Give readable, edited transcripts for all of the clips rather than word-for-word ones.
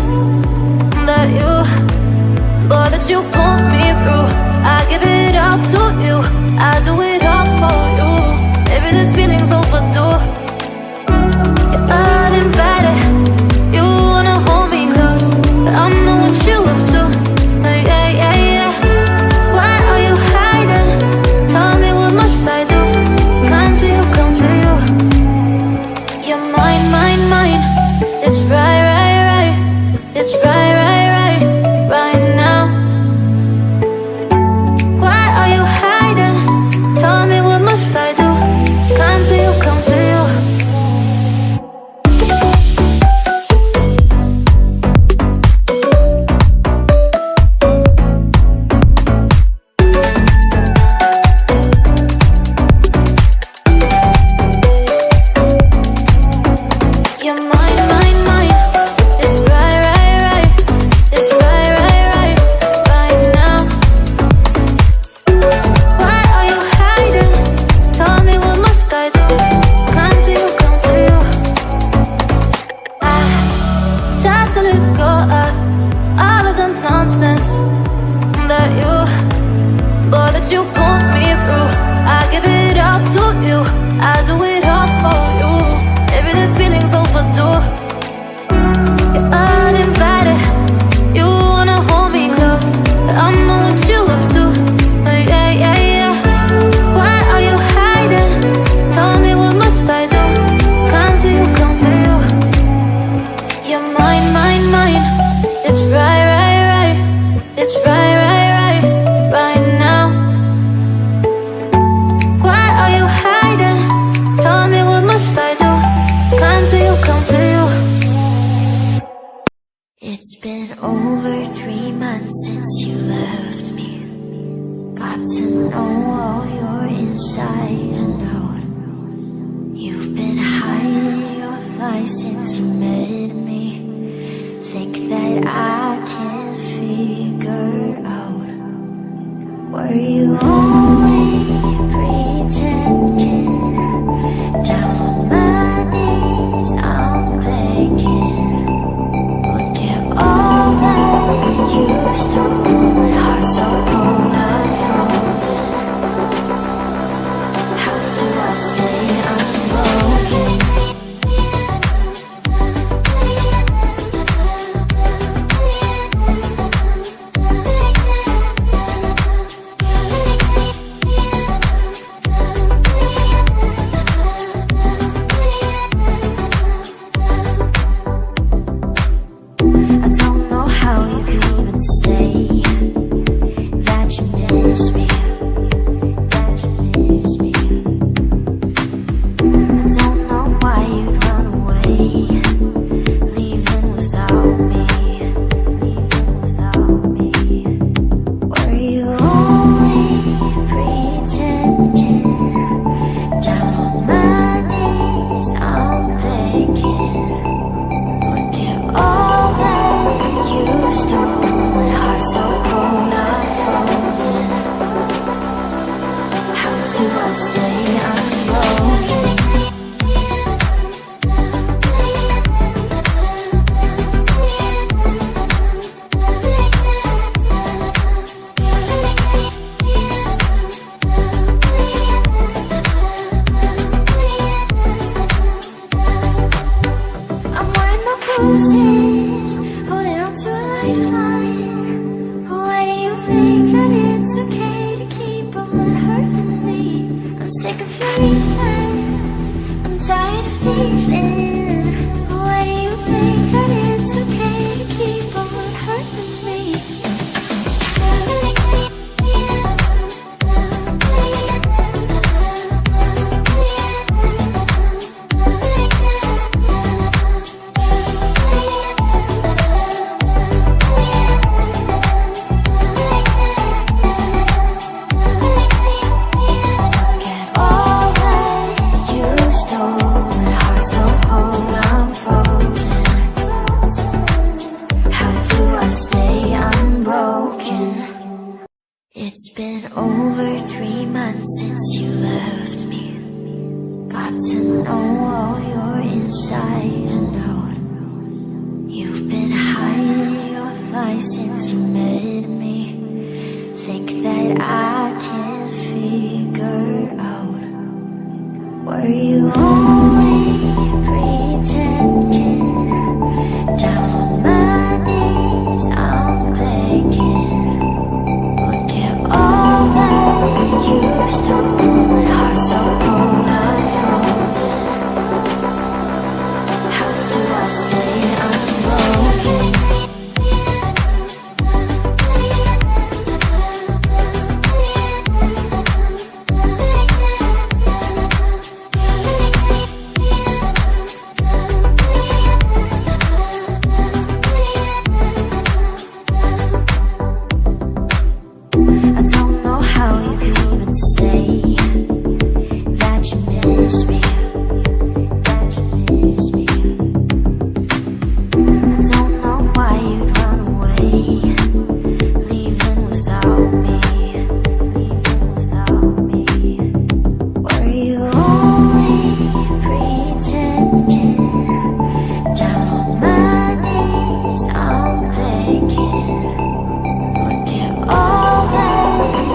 nonsense that you put me through. I give it all to you, I do it all for you. Maybe this feeling's overdue. You're uninvited, you wanna hold me close, but I know what you up to. Yeah, yeah, yeah. Why are you hiding? Tell me, what must I do? Come to you, come to you. You're mine, mine, mine. It's right, right, right. It's right, right, right, right now. Why are you hiding? Tell me, what must I do? Come to you, come to you. You're mine, mine, mine. It's right, right, right. It's right, right, right, right now. Why are you hiding? Tell me, what must I do? Come to you, come to you. I try to let go of all of the nonsense that you put me through. I give it all to you, I do it all for you. Maybe this feeling's overdue. You're uninvited, you wanna hold me close, but I know what you up to. Yeah, yeah, yeah. Why are you hiding? Tell me, what must I do? Come to you, come to you. You're mine, mine, mine. It's right, right, right. It's right, right, right, right now. Why are you hiding? Tell me, what must I do? Come to you, come to you. It's been over 3 months since you left me. Got to know all your insides and out. You've been hiding your lies since you met me. Think that I can figure out. Were you only pretending? Down on my knees, I'm begging. Look at all that you've stolen. Heart so cold, I'm frozen. How do I stay unbroken? I don't know how you can even say that you miss me, that you miss me. I don't know why you'd run away, leaving without me, leaving without me. Were you only pretending? Down on my knees, I'm begging. Look at all that you've stolen. Heart so cold, I'm frozen. How do I stay unbroken? I'm wearing my bruises, holding on to a lifeline. Why do you think that it's okay to keep on hurting me? I'm sick of your reasons, I'm tired of feeling. Why do you think that it's okay to keep on hurting me? Get all that you've stolen. Heart so cold, I'm frozen. How do I stay unbroken? It's been over 3 months since you left me. Got to know all your insides and out. You've been hiding hiding your lies since you met me. Think that I can figure out. Were you only pretending? Down on my knees, I'm begging. Look at all that you've stolen. Heart so cold, I'm frozen. How do I stay unbroken? I don't know how you could even say that you miss me, that you miss me. I don't know why you'd run away, leaving without me, leaving without me. Were you only pretending? Down on my knees, I'm begging. Look at all that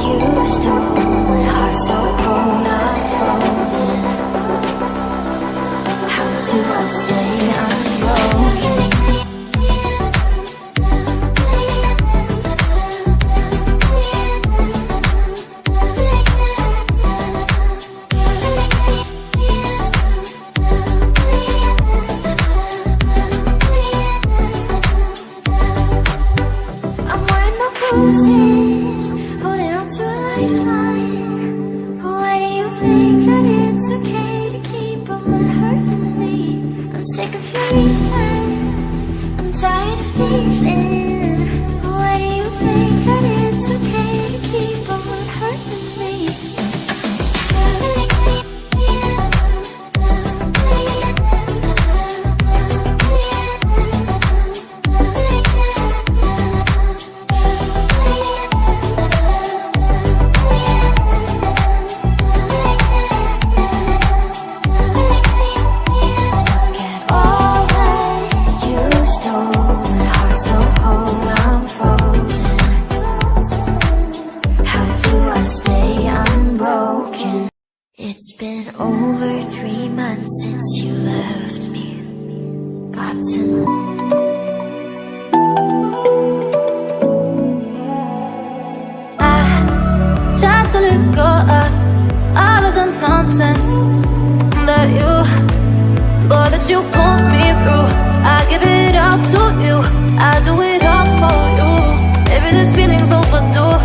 you've stolen. Heart so cold, I'm frozen. How do I stay unbroken? I'm wearing no bruises, holding on to a lifeline. Why do you think that it's okay to keep on hurting me? I'm sick of your reasons, I'm tired of feeling. Why do you think that it's okay to keep on hurting me? Get all that you stole. Heart so cold, I'm frozen. How do I stay unbroken? It's been over 3 months since you left me. Got to know. I tried to let go of all of the nonsense that you put me through. I give it all to you, I do it all for you. Maybe this feeling's overdue.